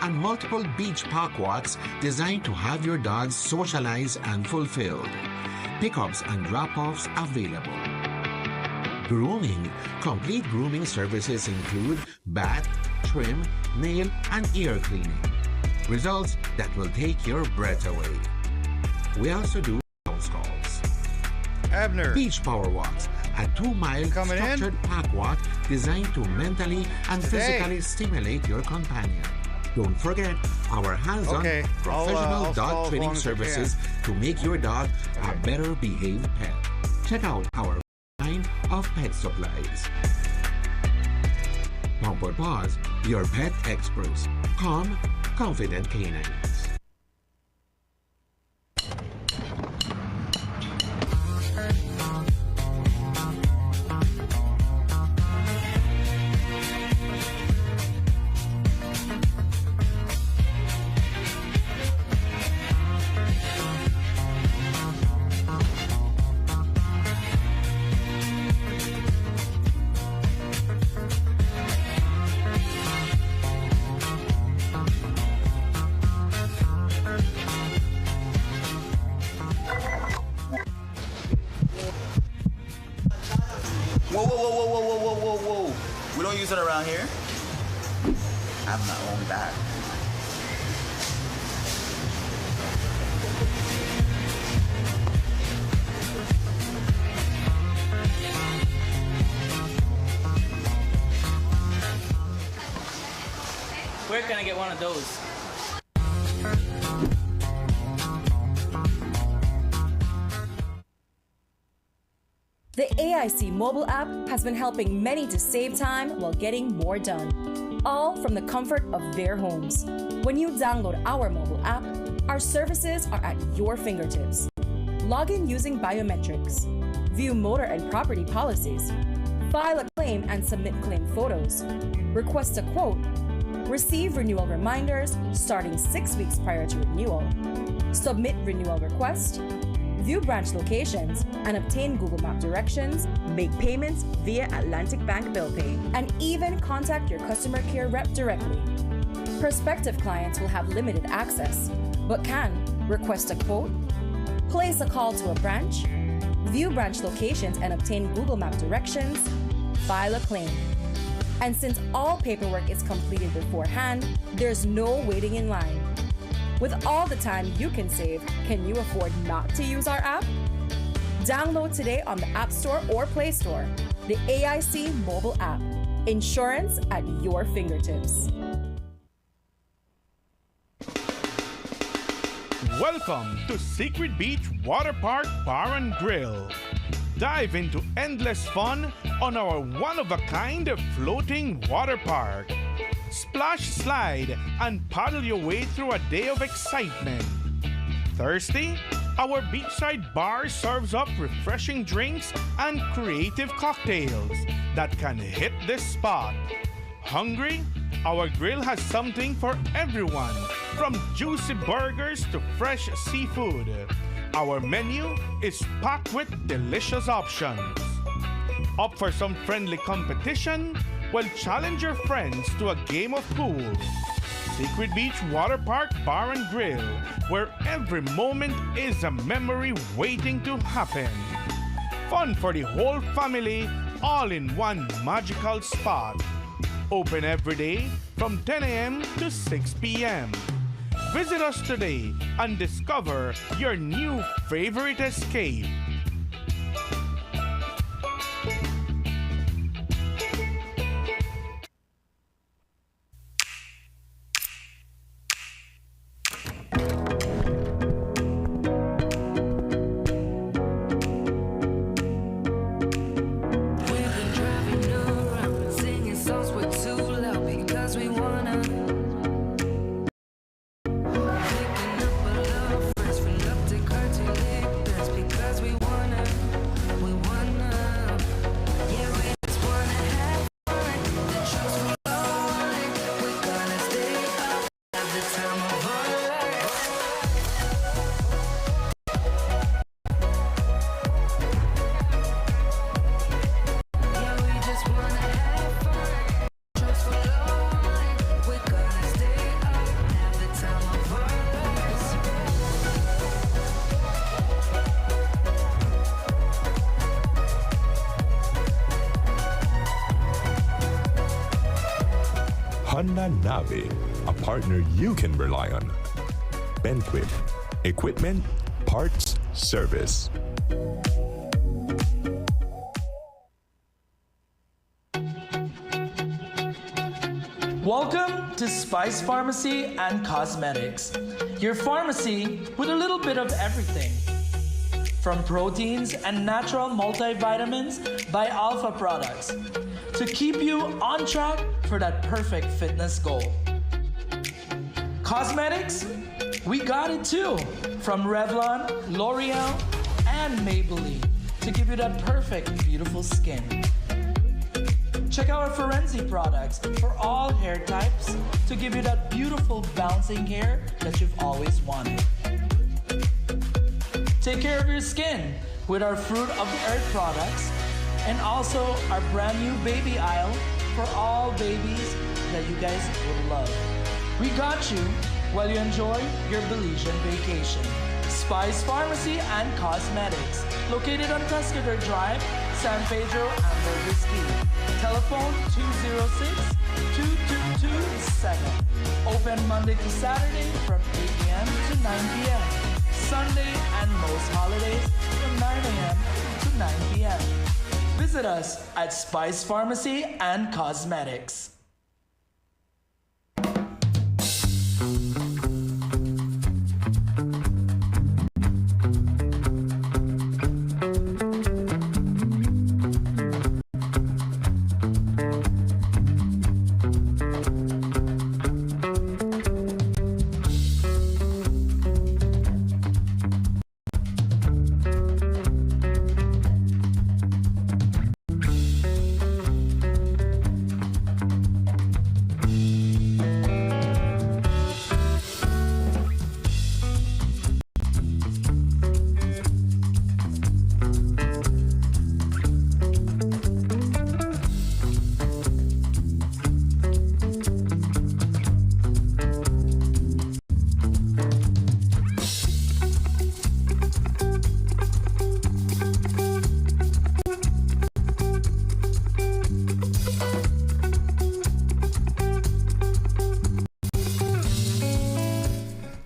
and multiple beach park walks designed to have your dogs socialize and fulfilled. Pickups and drop-offs available. Grooming. Complete grooming services include bath, trim, nail, and ear cleaning. Results that will take your breath away. We also do house calls. Abner. Beach power walks. A 2-mile structured park walk designed to mentally and physically stimulate your companion. Don't forget our hands-on professional dog training services to make your dog a better behaved pet. Check out our line of pet supplies. Pampered Paws, your pet experts. Calm, confident canines. Whoa. We don't use it around here. I'm not going back. Where can I get one of those? The AIC mobile app has been helping many to save time while getting more done, all from the comfort of their homes. When you download our mobile app, our services are at your fingertips. Log in using biometrics, view motor and property policies, file a claim and submit claim photos, request a quote, receive renewal reminders starting 6 weeks prior to renewal, submit renewal request, view branch locations, and obtain Google Map directions, make payments via Atlantic Bank Bill Pay, and even contact your customer care rep directly. Prospective clients will have limited access, but can request a quote, place a call to a branch, view branch locations and obtain Google Map directions, file a claim. And since all paperwork is completed beforehand, there's no waiting in line. With all the time you can save, can you afford not to use our app? Download today on the App Store or Play Store. The AIC mobile app. Insurance at your fingertips. Welcome to Secret Beach Water Park Bar and Grill. Dive into endless fun on our one-of-a-kind floating water park. Splash, slide, and paddle your way through a day of excitement. Thirsty? Our beachside bar serves up refreshing drinks and creative cocktails that can hit the spot. Hungry? Our grill has something for everyone, from juicy burgers to fresh seafood. Our menu is packed with delicious options. Up for some friendly competition? Well, challenge your friends to a game of pool. Secret Beach Water Park Bar and Grill, where every moment is a memory waiting to happen. Fun for the whole family, all in one magical spot. Open every day from 10 a.m. to 6 p.m. Visit us today and discover your new favorite escape. Because we and Navi, a partner you can rely on. Benquit, equipment, parts, service. Welcome to Spice Pharmacy and Cosmetics, your pharmacy with a little bit of everything. From proteins and natural multivitamins by Alpha Products to keep you on track for that perfect fitness goal. Cosmetics, we got it too. From Revlon, L'Oreal, and Maybelline to give you that perfect, beautiful skin. Check out our Forensi products for all hair types to give you that beautiful bouncing hair that you've always wanted. Take care of your skin with our Fruit of the Earth products and also our brand new baby aisle for all babies that you guys would love. We got you while you enjoy your Belizean vacation. Spice Pharmacy and Cosmetics, located on Tuscador Drive, San Pedro, and Whiskey. Telephone 206-2227. Open Monday to Saturday from 8 a.m. to 9 p.m. Sunday and most holidays from 9 a.m. to 9 p.m. Visit us at Spice Pharmacy and Cosmetics.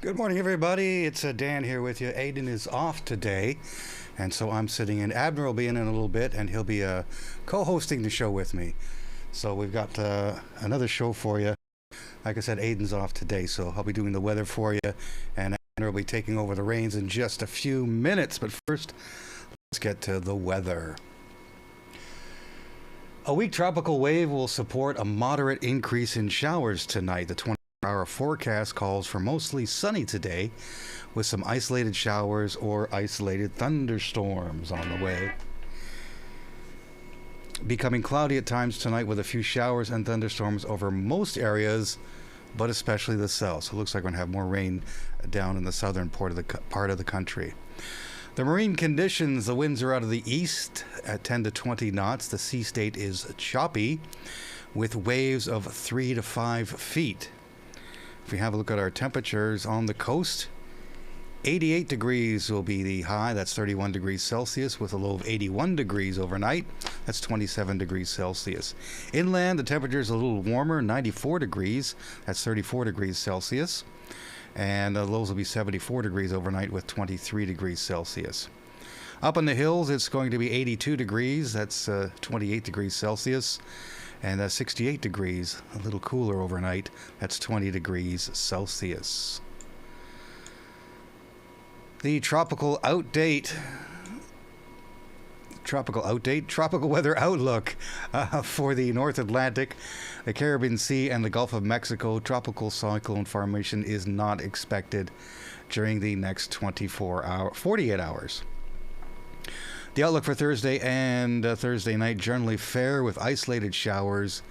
Good morning, everybody. It's Dan here with you. Aiden is off today, and so I'm sitting in. Abner will be in a little bit, and he'll be co-hosting the show with me. So we've got another show for you. Like I said, Aiden's off today, so I'll be doing the weather for you, and Abner will be taking over the reins in just a few minutes. But first, let's get to the weather. A weak tropical wave will support a moderate increase in showers tonight. The 24-hour forecast calls for mostly sunny today, with some isolated showers or isolated thunderstorms on the way. Becoming cloudy at times tonight with a few showers and thunderstorms over most areas, but especially the south. So it looks like we're going to have more rain down in the southern part of the country. The marine conditions, the winds are out of the east at 10 to 20 knots. The sea state is choppy with waves of 3 to 5 feet. If we have a look at our temperatures on the coast, 88 degrees will be the high. That's 31 degrees Celsius with a low of 81 degrees overnight. That's 27 degrees Celsius. Inland, the temperature is a little warmer, 94 degrees. That's 34 degrees Celsius. And the lows will be 74 degrees overnight with 23 degrees Celsius. Up in the hills, it's going to be 82 degrees. That's 28 degrees Celsius. And 68 degrees, a little cooler overnight. That's 20 degrees Celsius. The tropical weather outlook for the North Atlantic, the Caribbean Sea, and the Gulf of Mexico. Tropical cyclone formation is not expected during the next 48 hours. The outlook for Thursday and Thursday night, generally fair with isolated showers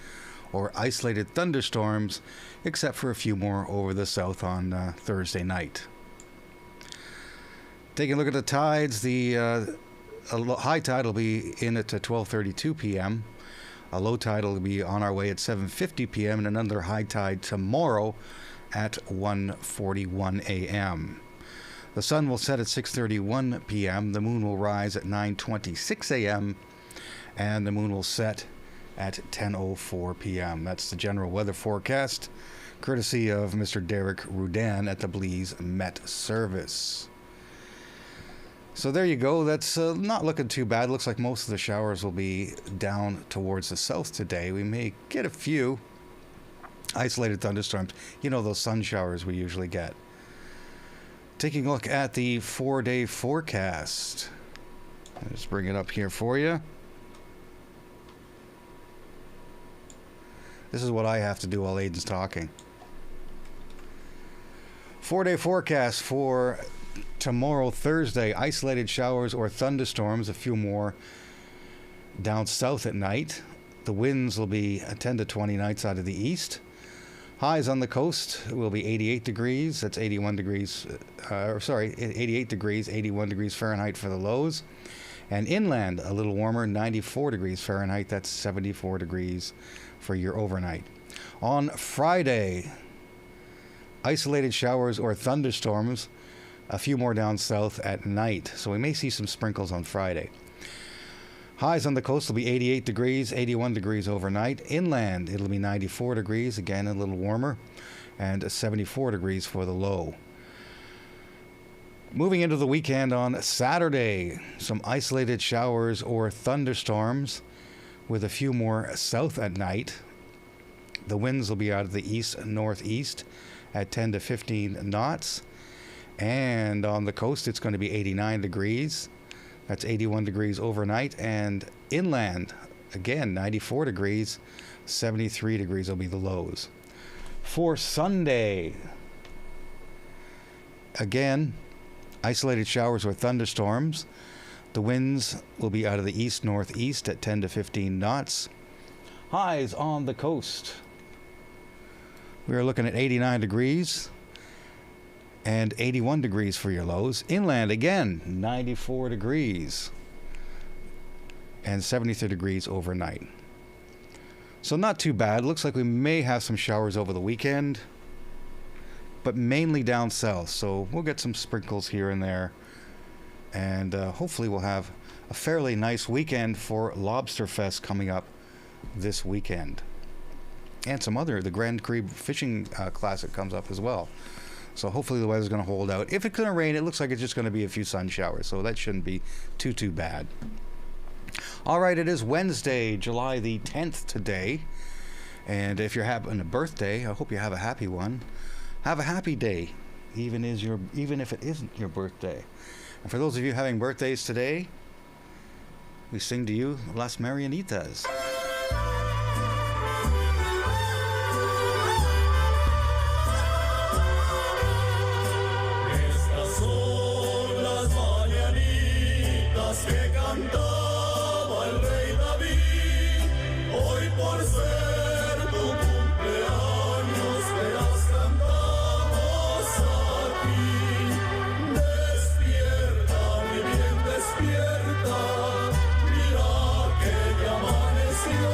or isolated thunderstorms, except for a few more over the south on Thursday night. Taking a look at the tides, the high tide will be in at 12:32 p.m. A low tide will be on our way at 7:50 p.m. and another high tide tomorrow at 1:41 a.m. The sun will set at 6:31 p.m. The moon will rise at 9:26 a.m. and the moon will set at 10:04 p.m. That's the general weather forecast, courtesy of Mr. Derek Rudan at the Belize Met Service. So there you go. That's not looking too bad. Looks like most of the showers will be down towards the south today. We may get a few isolated thunderstorms. You know, those sun showers we usually get. Taking a look at the 4-day forecast. I'll just bring it up here for you. This is what I have to do while Aiden's talking. 4-day forecast for tomorrow, Thursday. Isolated showers or thunderstorms, a few more down south at night. The winds will be 10 to 20 nights out of the east. Highs on the coast will be 88 degrees. That's 81 degrees, 88 degrees, 81 degrees Fahrenheit for the lows. And inland, a little warmer, 94 degrees Fahrenheit. That's 74 degrees for your overnight. On Friday, isolated showers or thunderstorms, a few more down south at night. So we may see some sprinkles on Friday. Highs on the coast will be 88 degrees, 81 degrees overnight. Inland, it'll be 94 degrees, again a little warmer, and 74 degrees for the low. Moving into the weekend on Saturday, some isolated showers or thunderstorms with a few more south at night. The winds will be out of the east-northeast at 10 to 15 knots. And on the coast, it's going to be 89 degrees. That's 81 degrees overnight. And inland, again, 94 degrees, 73 degrees will be the lows. For Sunday, again, isolated showers or thunderstorms. The winds will be out of the east-northeast at 10 to 15 knots. Highs on the coast. We are looking at 89 degrees and 81 degrees for your lows. Inland, again, 94 degrees and 73 degrees overnight. So not too bad. Looks like we may have some showers over the weekend, but mainly down south. So we'll get some sprinkles here and there. And hopefully we'll have a fairly nice weekend for Lobster Fest coming up this weekend. And the Grand Cree Fishing Classic comes up as well. So hopefully the weather's going to hold out. If it's going to rain, it looks like it's just going to be a few sun showers. So that shouldn't be too bad. All right, it is Wednesday, July the 10th today. And if you're having a birthday, I hope you have a happy one. Have a happy day, even if it isn't your birthday. And for those of you having birthdays today, we sing to you Las Marianitas. Que cantaba el rey David, hoy por ser tu cumpleaños te las cantamos a ti. Despierta, mi bien, despierta, mira que ya amaneció.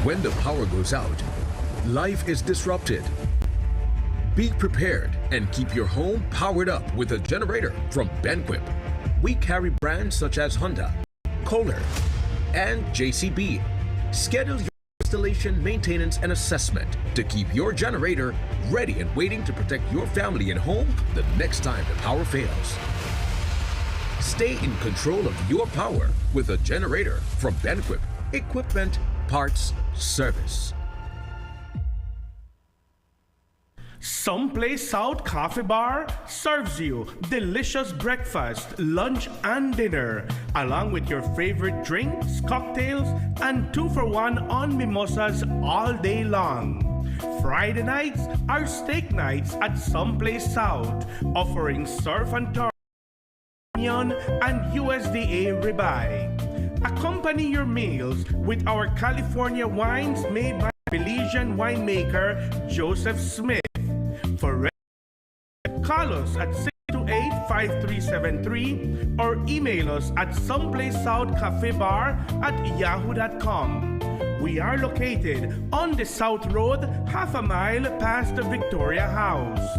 When the power goes out, life is disrupted. Be prepared and keep your home powered up with a generator from Benquip. We carry brands such as Honda, Kohler, and JCB. Schedule your installation, maintenance, and assessment to keep your generator ready and waiting to protect your family and home the next time the power fails. Stay in control of your power with a generator from Benquip. Equipment, parts, service. Someplace South Coffee Bar serves you delicious breakfast, lunch, and dinner, along with your favorite drinks, cocktails, and 2-for-1 on mimosas all day long. Friday nights are steak nights at Someplace South, offering surf and turf, onion, and USDA ribeye. Accompany your meals with our California wines made by Belizean winemaker Joseph Smith. For call us at 628-5373 or email us at someplacesouthcafebar@yahoo.com. We are located on the South Road, half a mile past the Victoria House.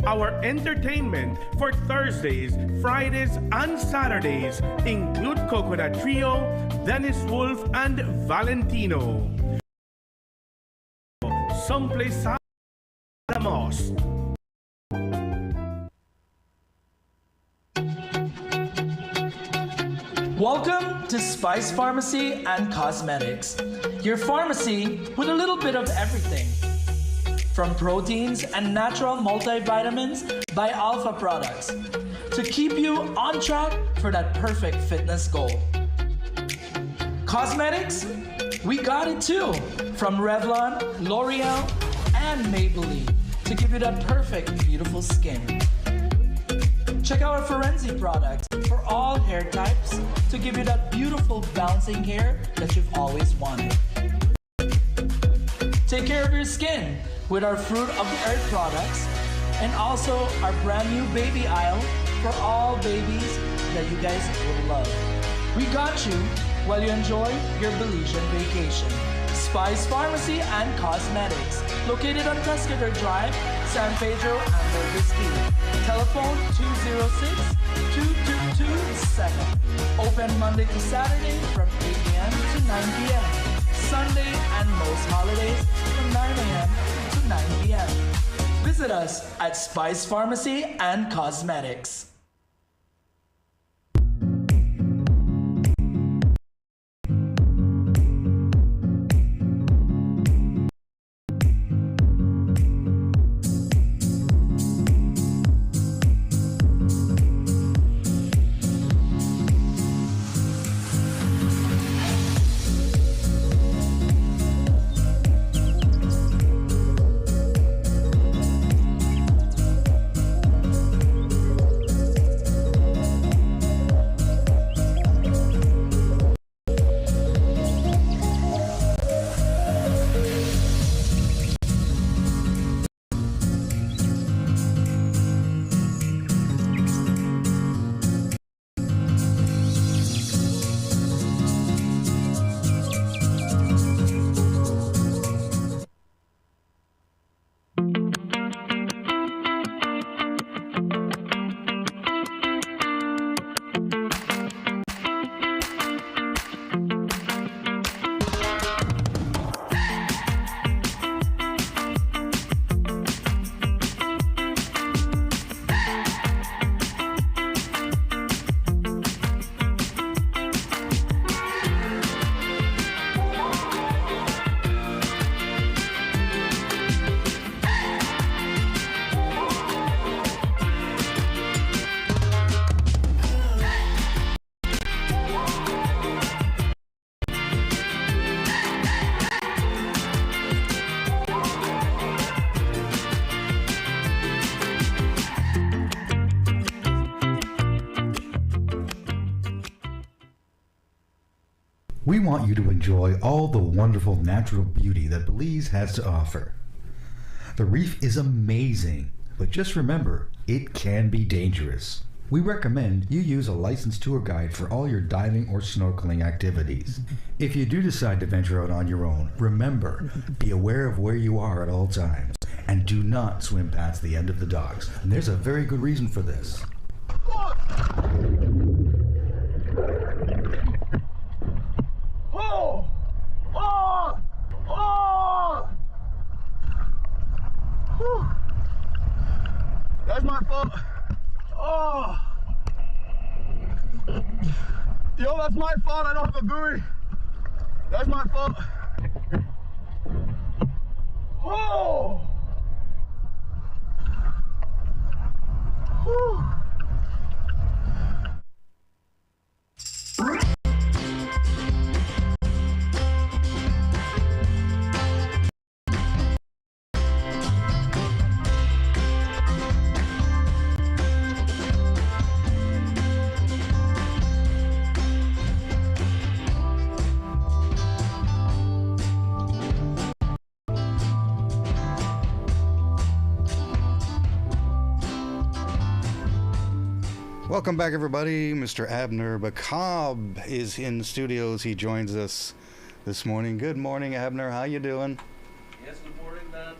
Our entertainment for Thursdays, Fridays, and Saturdays include Coconut Trio, Dennis Wolf, and Valentino. Someplace South Amos. Welcome to Spice Pharmacy and Cosmetics, your pharmacy with a little bit of everything. From proteins and natural multivitamins by Alpha Products to keep you on track for that perfect fitness goal. Cosmetics, we got it too. From Revlon, L'Oreal, and Maybelline to give you that perfect, beautiful skin. Check out our Forensic products for all hair types to give you that beautiful bouncing hair that you've always wanted. Take care of your skin with our Fruit of the Earth products and also our brand new baby aisle for all babies that you guys will love. We got you while you enjoy your Belizean vacation. Spice Pharmacy and Cosmetics, located on Tuscador Drive, San Pedro, and Whiskey. Telephone 206-222-7. Open Monday to Saturday from 8 a.m. to 9 p.m. Sunday and most holidays from 9 a.m. to 9 p.m. Visit us at Spice Pharmacy and Cosmetics. We want you to enjoy all the wonderful natural beauty that Belize has to offer. The Reef is amazing, but just remember, it can be dangerous. we recommend you use a licensed tour guide for all your diving or snorkeling activities. If you do decide to venture out on your own, remember, be aware of where you are at all times, and do not swim past the end of the docks. And there's a very good reason for this. Oh! Oh! Oh! Whew. That's my fault. Oh! Yo, that's my fault. I don't have a buoy. That's my fault. Oh! Whew. Welcome back, everybody. Mr. Abner Bacab is in the studios. He joins us this morning. Good morning, Abner. How you doing? Yes, good morning, Dan.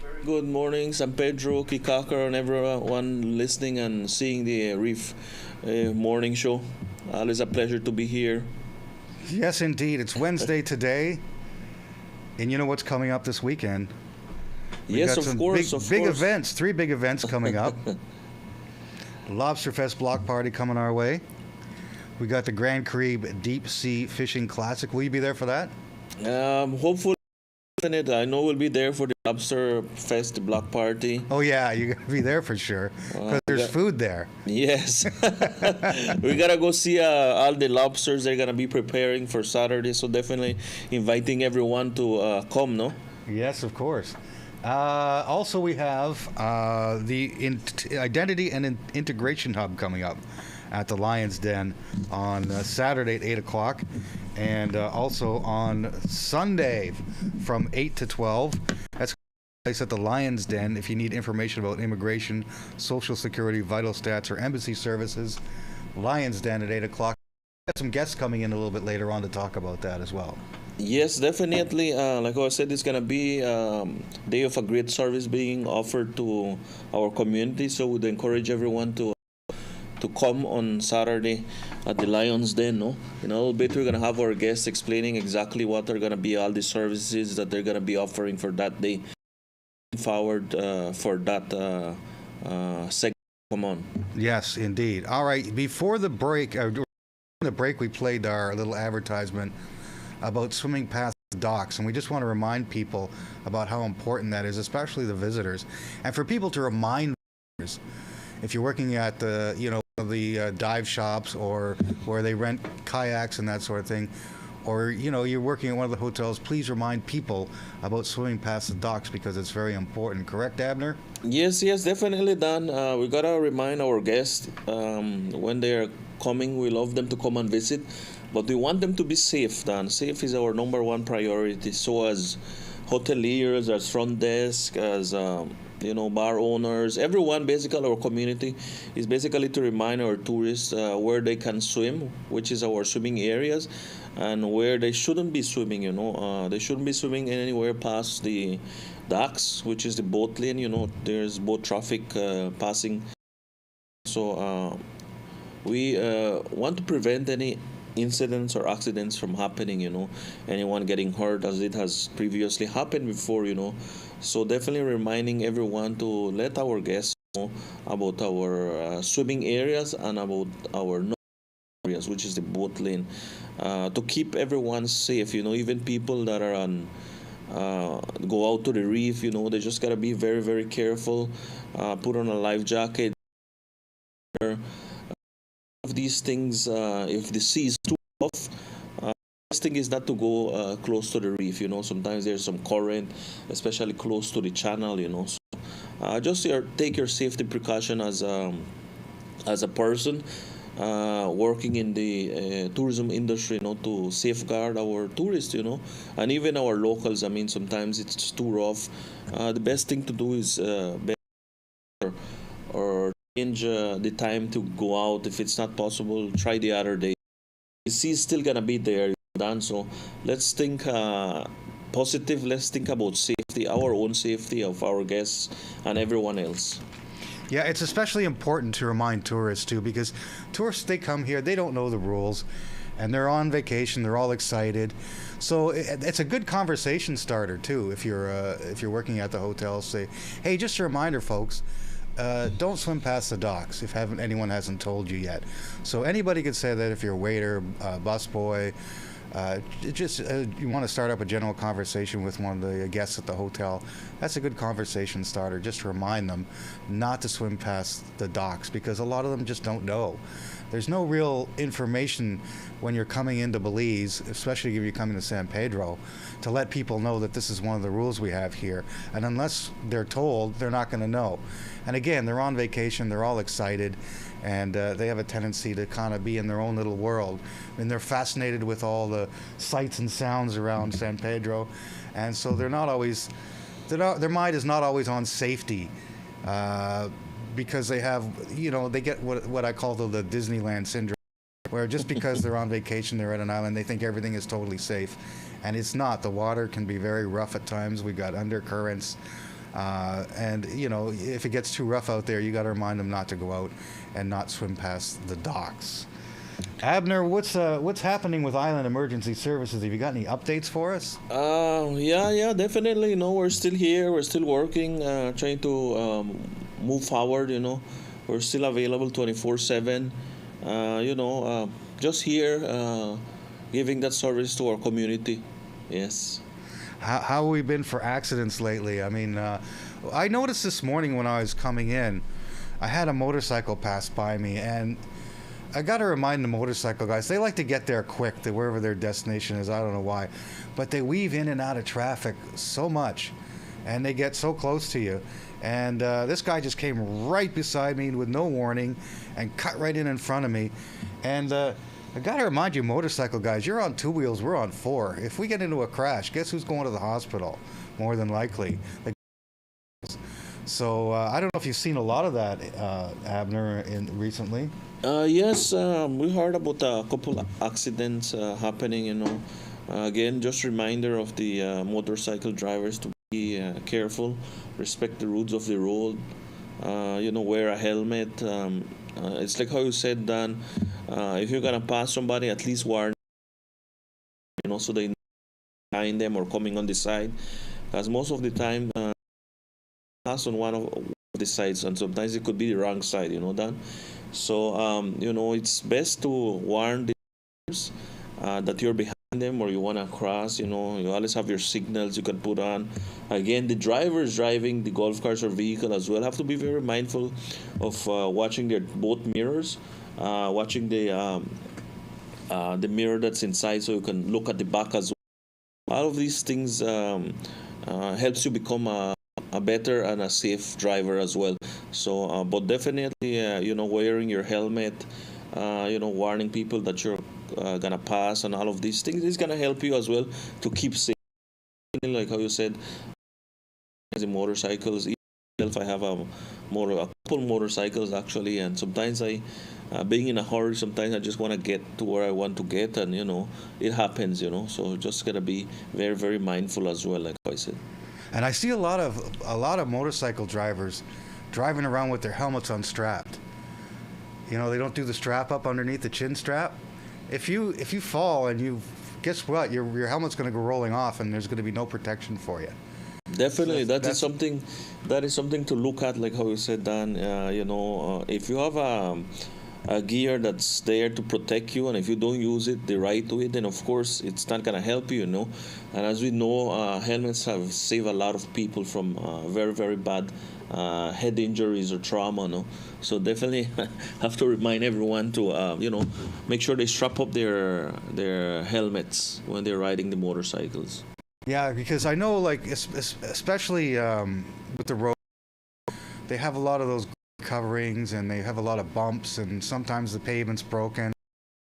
Very good morning, San Pedro, Kikakar, and everyone listening and seeing the Reef morning show. Always a pleasure to be here. Yes, indeed. It's Wednesday today. And you know what's coming up this weekend? Yes, of course. Big events. 3 big events coming up. Lobster Fest block party coming our way. We got the Grand Carib Deep Sea Fishing Classic. Will you be there for that? Hopefully, I know we'll be there for the Lobster Fest block party. Oh yeah, you're gonna be there for sure because there's food there. Yes, we gotta go see all the lobsters they're gonna be preparing for Saturday. So definitely inviting everyone to come. No. Yes, of course. Also, we have the Identity and Integration Hub coming up at the Lion's Den on Saturday at 8 o'clock, and also on Sunday from 8 to 12. That's a place at the Lion's Den if you need information about immigration, social security, vital stats, or embassy services. Lion's Den at 8 o'clock. Got some guests coming in a little bit later on to talk about that as well. Yes, definitely. Like I said, it's gonna be day of a great service being offered to our community. So we'd encourage everyone to come on Saturday at the Lions Den. No, in a little bit we're gonna have our guests explaining exactly what are gonna be all the services that they're gonna be offering for that day. Forward for that segment. Come on. Yes, indeed. All right. Before the break, we played our little advertisement about swimming past the docks, and we just want to remind people about how important that is, especially the visitors, and for people to remind visitors, if you're working at the dive shops or where they rent kayaks and that sort of thing, or you're working at one of the hotels, please remind people about swimming past the docks because it's very important. Correct, Abner? Yes, definitely, Dan. We gotta remind our guests when they're coming. We love them to come and visit, but we want them to be safe, Dan. Safe is our number one priority. So as hoteliers, as front desk, as bar owners, everyone, basically our community, is basically to remind our tourists where they can swim, which is our swimming areas, and where they shouldn't be swimming. They shouldn't be swimming anywhere past the docks, which is the boat lane. There's boat traffic passing. So we want to prevent any incidents or accidents from happening, anyone getting hurt as it has previously happened before, So definitely reminding everyone to let our guests know about our swimming areas and about our areas, which is the boat lane, to keep everyone safe, even people that are on go out to the reef, they just gotta be very, very careful, put on a life jacket. Of these things, if the sea is too rough, best thing is not to go close to the reef. Sometimes there's some current, especially close to the channel. So just take your safety precaution as a person working in the tourism industry, to safeguard our tourists, and even our locals. I mean, sometimes it's too rough. The best thing to do is or change the time to go out. If it's not possible, try the other day. The sea is still gonna be there, Dan. So let's think positive. Let's think about safety, our own safety of our guests and everyone else. Yeah, it's especially important to remind tourists too, because tourists, they come here, they don't know the rules, and they're on vacation, they're all excited. So it's a good conversation starter too. If you're working at the hotel, say, hey, just a reminder, folks, don't swim past the docks if anyone hasn't told you yet. So anybody could say that if you're a waiter, busboy. You want to start up a general conversation with one of the guests at the hotel. That's a good conversation starter, just to remind them not to swim past the docks, because a lot of them just don't know. There's no real information when you're coming into Belize, especially if you're coming to San Pedro, to let people know that this is one of the rules we have here. And unless they're told, they're not going to know. And again, they're on vacation, they're all excited, and they have a tendency to kind of be in their own little world. And they're fascinated with all the sights and sounds around San Pedro, and so their mind is not always on safety, because they have, they get what I call the Disneyland syndrome, where just because they're on vacation, they're at an island, they think everything is totally safe, and it's not. The water can be very rough at times. We got undercurrents. And if it gets too rough out there, you got to remind them not to go out and not swim past the docks. Abner, what's happening with Island Emergency Services? Have you got any updates for us? Yeah, definitely. We're still here. We're still working, trying to move forward. We're still available 24/7. Just here, giving that service to our community. Yes. How have we been for accidents lately? I mean, I noticed this morning when I was coming in, I had a motorcycle pass by me, and I got to remind the motorcycle guys, they like to get there quick to wherever their destination is. I don't know why, but they weave in and out of traffic so much, and they get so close to you. And this guy just came right beside me with no warning and cut right in front of me. And I got to remind you, motorcycle guys, you're on two wheels, we're on four. If we get into a crash, guess who's going to the hospital? More than likely. So I don't know if you've seen a lot of that, Abner, recently. Yes, we heard about a couple of accidents happening, Again, just reminder of the motorcycle drivers to be careful, respect the rules of the road, wear a helmet. It's like how you said, Dan, if you're going to pass somebody, at least warn, so they know behind them or coming on the side. Because most of the time, pass on one of the sides, and sometimes it could be the wrong side, Dan. So, it's best to warn the drivers that you're behind them or you want to cross. You always have your signals you can put on. Again, the drivers driving the golf carts or vehicle as well have to be very mindful of watching their both mirrors, watching the mirror that's inside, so you can look at the back as well. All of these things helps you become a better and a safe driver as well. So, but definitely, wearing your helmet, warning people that you're gonna pass, and all of these things is gonna help you as well to keep safe. Like how you said, the motorcycles. If I have a couple motorcycles actually, and sometimes being in a hurry, sometimes I just want to get to where I want to get, and it happens. So just gotta be very, very mindful as well, like I said. And I see a lot of motorcycle drivers driving around with their helmets unstrapped. They don't do the strap up underneath the chin strap. If you fall and guess what? Your helmet's going to go rolling off, and there's going to be no protection for you. Definitely, that is something to look at, like how you said, Dan. If you have a gear that's there to protect you, and if you don't use it the right way, then of course it's not going to help you, And as we know, helmets have saved a lot of people from very, very bad head injuries or trauma, So definitely have to remind everyone to, make sure they strap up their helmets when they're riding the motorcycles. Yeah, because I know, like, especially with the road, they have a lot of those coverings, and they have a lot of bumps, and sometimes the pavement's broken.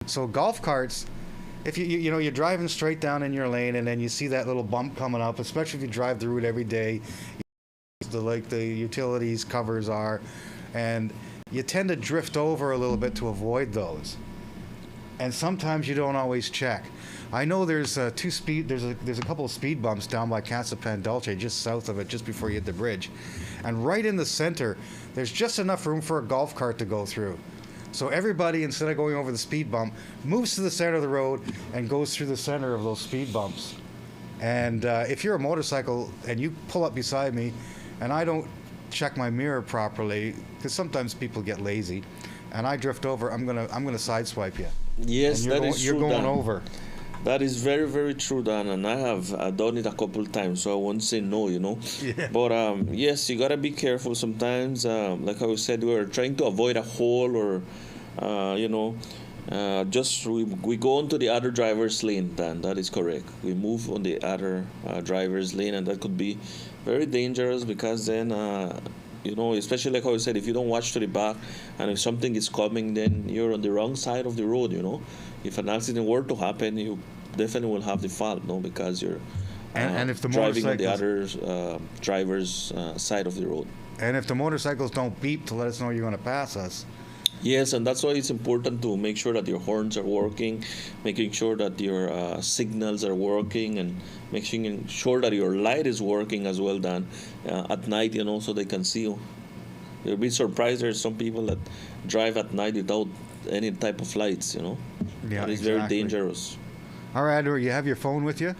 So golf carts, if you're driving straight down in your lane, and then you see that little bump coming up, especially if you drive through it every day, the utilities covers are, and you tend to drift over a little bit to avoid those. And sometimes you don't always check. I know there's a couple of speed bumps down by Casa Pan Dulce, just south of it, just before you hit the bridge. And right in the center, there's just enough room for a golf cart to go through. So everybody, instead of going over the speed bump, moves to the center of the road and goes through the center of those speed bumps. And if you're a motorcycle and you pull up beside me and I don't check my mirror properly, because sometimes people get lazy, and I drift over, I'm gonna sideswipe you. Yes, and you're going Dan. over. That is very, very true, Dan, and I have done it a couple of times, so I won't say no, Yeah. But yes, you gotta be careful sometimes. Like I said, we're trying to avoid a hole or, just we go onto the other driver's lane, Dan. That is correct. We move on the other driver's lane, and that could be very dangerous because then, especially like I said, if you don't watch to the back and if something is coming, then you're on the wrong side of the road, If an accident were to happen, you definitely will have the fault, because you're and if the driving on the other driver's side of the road. And if the motorcycles don't beep to let us know you're going to pass us. Yes, and that's why it's important to make sure that your horns are working, making sure that your signals are working, and making sure that your light is working as well, Dan, at night, so they can see you. You'll be surprised there's some people that drive at night without any type of lights, Yeah, that is exactly. very dangerous. All right, Abner, you have your phone with you?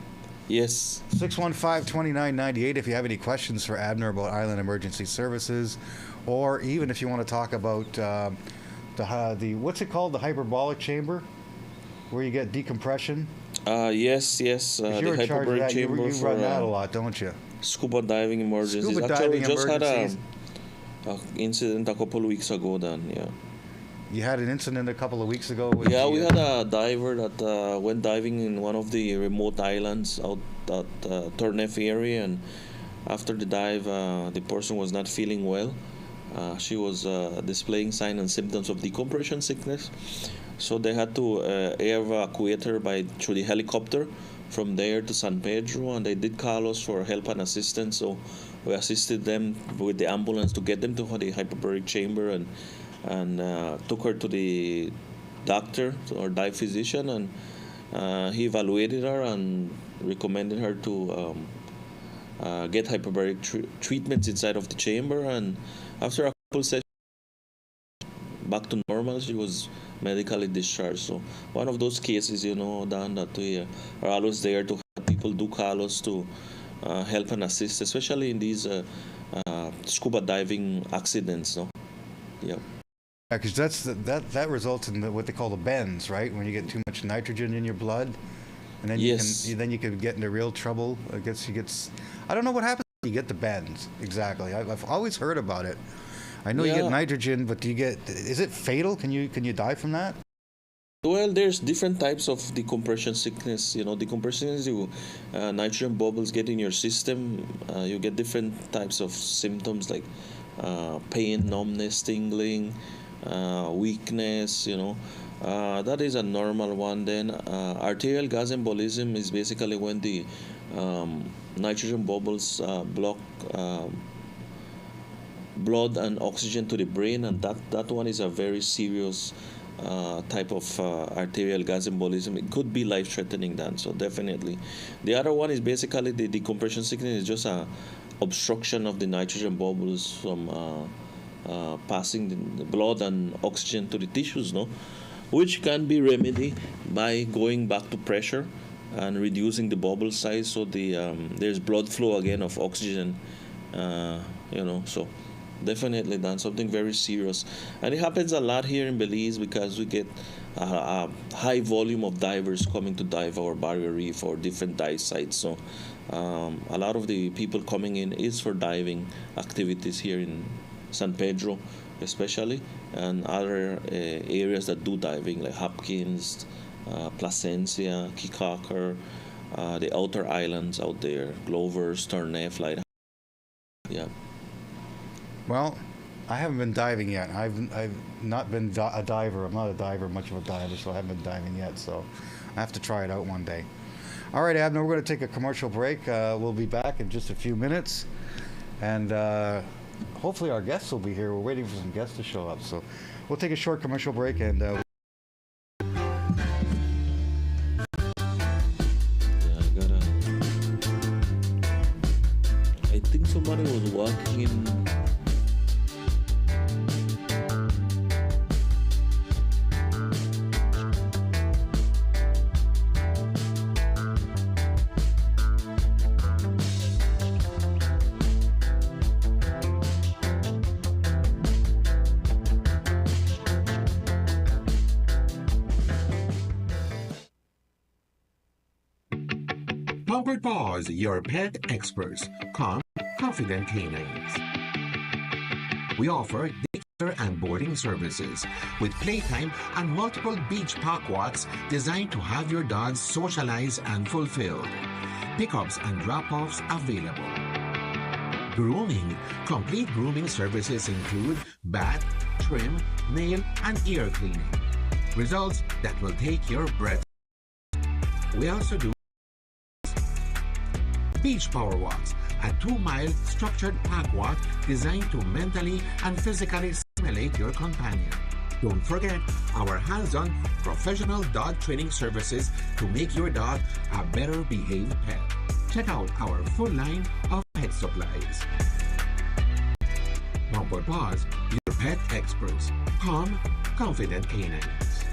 Yes. 615-2998 if you have any questions for Abner about Island Emergency Services, or even if you want to talk about the what's it called, the hyperbolic chamber, where you get decompression. Yes. The hyperbaric chamber you run that a lot, don't you? Scuba diving emergencies. Scuba Actually, diving just had emergencies. a incident a couple of weeks ago, Dan. Yeah. You had an incident a couple of weeks ago. Yeah, we had a diver that went diving in one of the remote islands out at Turnef area, and after the dive, the person was not feeling well. She was displaying signs and symptoms of decompression sickness, so they had to evacuate her through the helicopter from there to San Pedro, and they did call us for help and assistance. So we assisted them with the ambulance to get them to the hyperbaric chamber, and took her to the doctor, to our dive physician, and he evaluated her and recommended her to get hyperbaric treatments inside of the chamber. And after a couple sessions, back to normal, she was medically discharged. So one of those cases, Dan, that we are always there to help. People do call us to help and assist, especially in these scuba diving accidents. No, yeah. Yeah, because that results in what they call the bends, right? When you get too much nitrogen in your blood, and then Yes. you can get into real trouble. I don't know what happens when you get the bends exactly. I've always heard about it. I know you Yeah. get nitrogen, but is it fatal? Can you die from that? Well, there's different types of decompression sickness. Decompression is nitrogen bubbles get in your system. You get different types of symptoms like pain, numbness, tingling, weakness. That is a normal one. Then arterial gas embolism is basically when the nitrogen bubbles block blood and oxygen to the brain, and that one is a very serious type of arterial gas embolism. It could be life-threatening, then, so definitely. The other one is basically the decompression sickness is just a obstruction of the nitrogen bubbles from passing the blood and oxygen to the tissues, which can be remedied by going back to pressure and reducing the bubble size, so there's blood flow again of oxygen, so definitely done something very serious. And it happens a lot here in Belize because we get a high volume of divers coming to dive our barrier reef or different dive sites. So a lot of the people coming in is for diving activities here in San Pedro especially, and other areas that do diving like Hopkins, Placencia, Kikaker, the outer islands out there, Glover, Turnef, Light. Yeah. Well, I haven't been diving yet. I've not been a diver. I'm not a diver, much of a diver, so I haven't been diving yet. So I have to try it out one day. All right, Abner, we're going to take a commercial break. We'll be back in just a few minutes. And hopefully our guests will be here. We're waiting for some guests to show up. So we'll take a short commercial break and I think somebody was walking in. Pampered Paws, your pet experts. Calm, confident canines. We offer daycare and boarding services with playtime and multiple beach park-walks designed to have your dogs socialize and fulfilled. Pickups and drop-offs available. Grooming. Complete grooming services include bath, trim, nail, and ear cleaning. Results that will take your breath. We also do beach power walks, a 2-mile structured park walk designed to mentally and physically stimulate your companion. Don't forget our hands-on professional dog training services to make your dog a better behaved pet. Check out our full line of pet supplies. Pampered Paws, your pet experts. Calm, confident canines.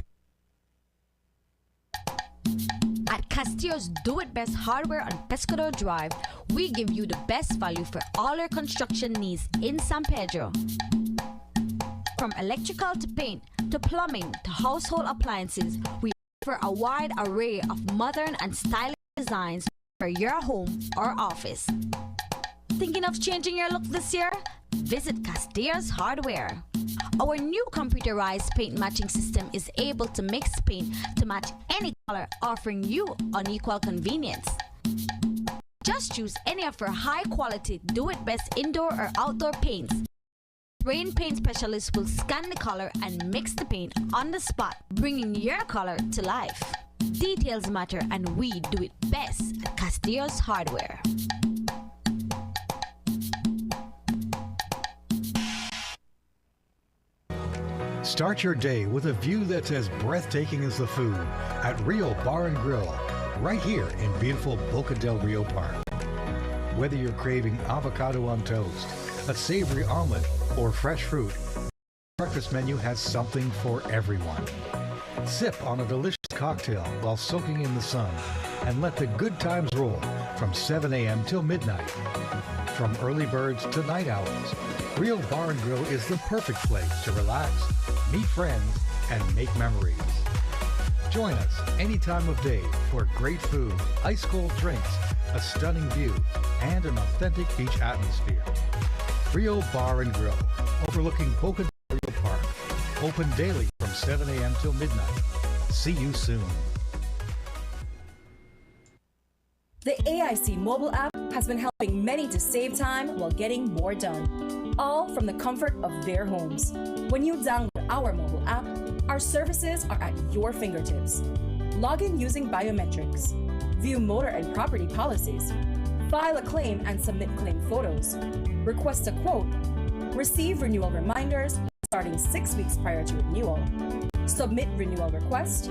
At Castillo's Do It Best Hardware on Pescador Drive, we give you the best value for all your construction needs in San Pedro. From electrical to paint, to plumbing, to household appliances, we offer a wide array of modern and stylish designs for your home or office. Thinking of changing your look this year? Visit Castillo's Hardware. Our new computerized paint matching system is able to mix paint to match any color, offering you unequal convenience. Just choose any of our high-quality do-it-best indoor or outdoor paints. Rain paint specialists will scan the color and mix the paint on the spot, bringing your color to life. Details matter, and we do it best at Castillo's Hardware. Start your day with a view that's as breathtaking as the food at Rio Bar and Grill, right here in beautiful Boca del Rio Park. Whether you're craving avocado on toast, a savory omelet, or fresh fruit, the breakfast menu has something for everyone. Sip on a delicious cocktail while soaking in the sun and let the good times roll from 7 a.m. till midnight. From early birds to night owls, Rio Bar and Grill is the perfect place to relax, meet friends, and make memories. Join us any time of day for great food, ice-cold drinks, a stunning view, and an authentic beach atmosphere. Rio Bar and Grill, overlooking Boca del Rio Park. Open daily from 7 a.m. till midnight. See you soon. The AIC mobile app has been helping many to save time while getting more done, all from the comfort of their homes. When you download our mobile app, our services are at your fingertips. Log in using biometrics, view motor and property policies, file a claim and submit claim photos, request a quote, receive renewal reminders starting 6 weeks prior to renewal, submit renewal request,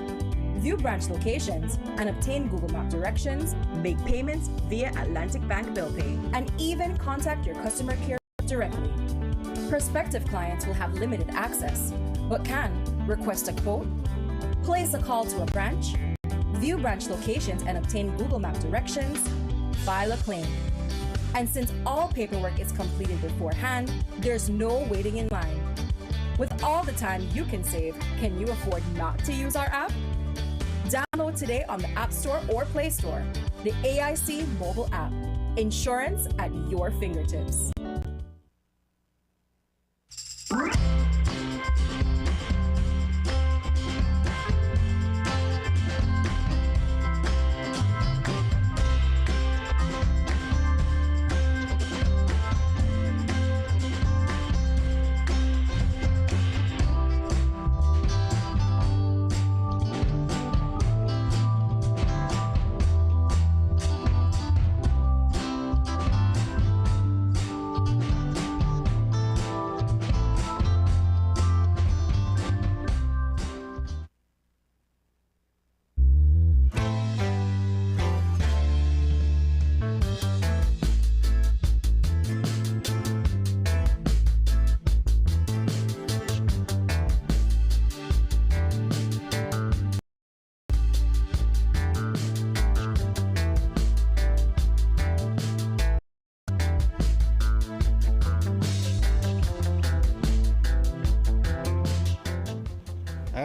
view branch locations, and obtain Google Map directions, make payments via Atlantic Bank Bill Pay, and even contact your customer care directly. Prospective clients will have limited access, but can request a quote, place a call to a branch, view branch locations and obtain Google Map directions, file a claim. And since all paperwork is completed beforehand, there's no waiting in line. With all the time you can save, can you afford not to use our app? Download today on the App Store or Play Store. The AIC mobile app. Insurance at your fingertips.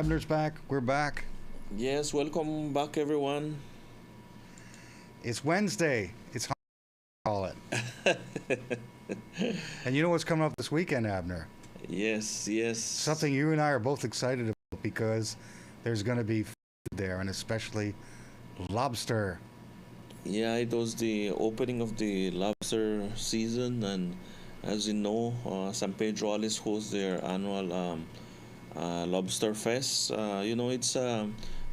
Abner's back. We're back. Yes, welcome back, everyone. It's Wednesday. It's call it. And you know what's coming up this weekend, Abner? Yes. Something you and I are both excited about because there's going to be food there, and especially lobster. Yeah, it was the opening of the lobster season, and as you know, San Pedro always hosts their annual Lobster Fest. It's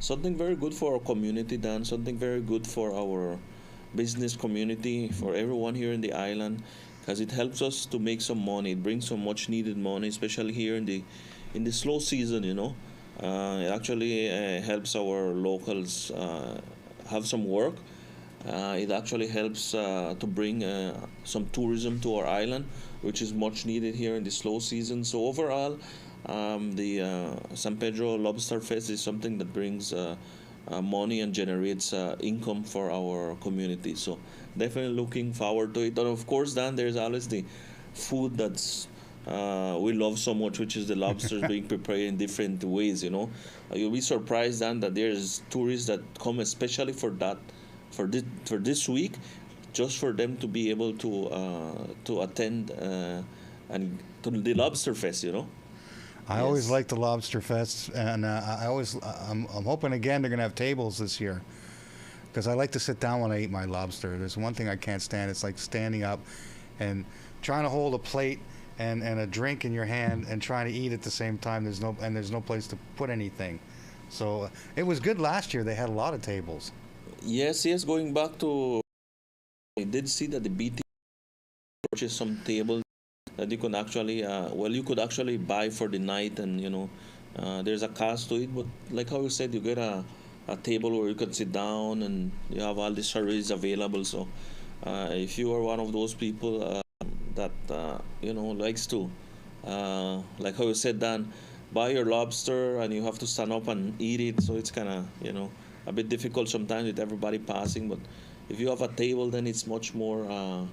something very good for our community, Dan, something very good for our business community, for everyone here in the island, because it helps us to make some money. It brings some much needed money, especially here in the slow season, It actually helps our locals have some work. It actually helps to bring some tourism to our island, which is much needed here in the slow season. So overall, the San Pedro Lobster Fest is something that brings money and generates income for our community. So definitely looking forward to it. And of course, Dan, there's always the food that's we love so much, which is the lobsters being prepared in different ways. You'll be surprised, Dan, that there's tourists that come especially for that, for this week, just for them to be able to attend and to the Lobster Fest. I always like the Lobster Fest, and I'm hoping again they're gonna have tables this year, because I like to sit down when I eat my lobster. There's one thing I can't stand. It's like standing up and trying to hold a plate and a drink in your hand and trying to eat at the same time. There's no place to put anything. So it was good last year. They had a lot of tables. Yes. Going back to, I did see that the BT purchased some tables that you could actually, you could actually buy for the night, and there's a cost to it. But like how you said, you get a table where you can sit down and you have all the services available. So if you are one of those people that likes to, like how you said, Dan, buy your lobster and you have to stand up and eat it. So it's kind of a bit difficult sometimes with everybody passing. But if you have a table, then it's much more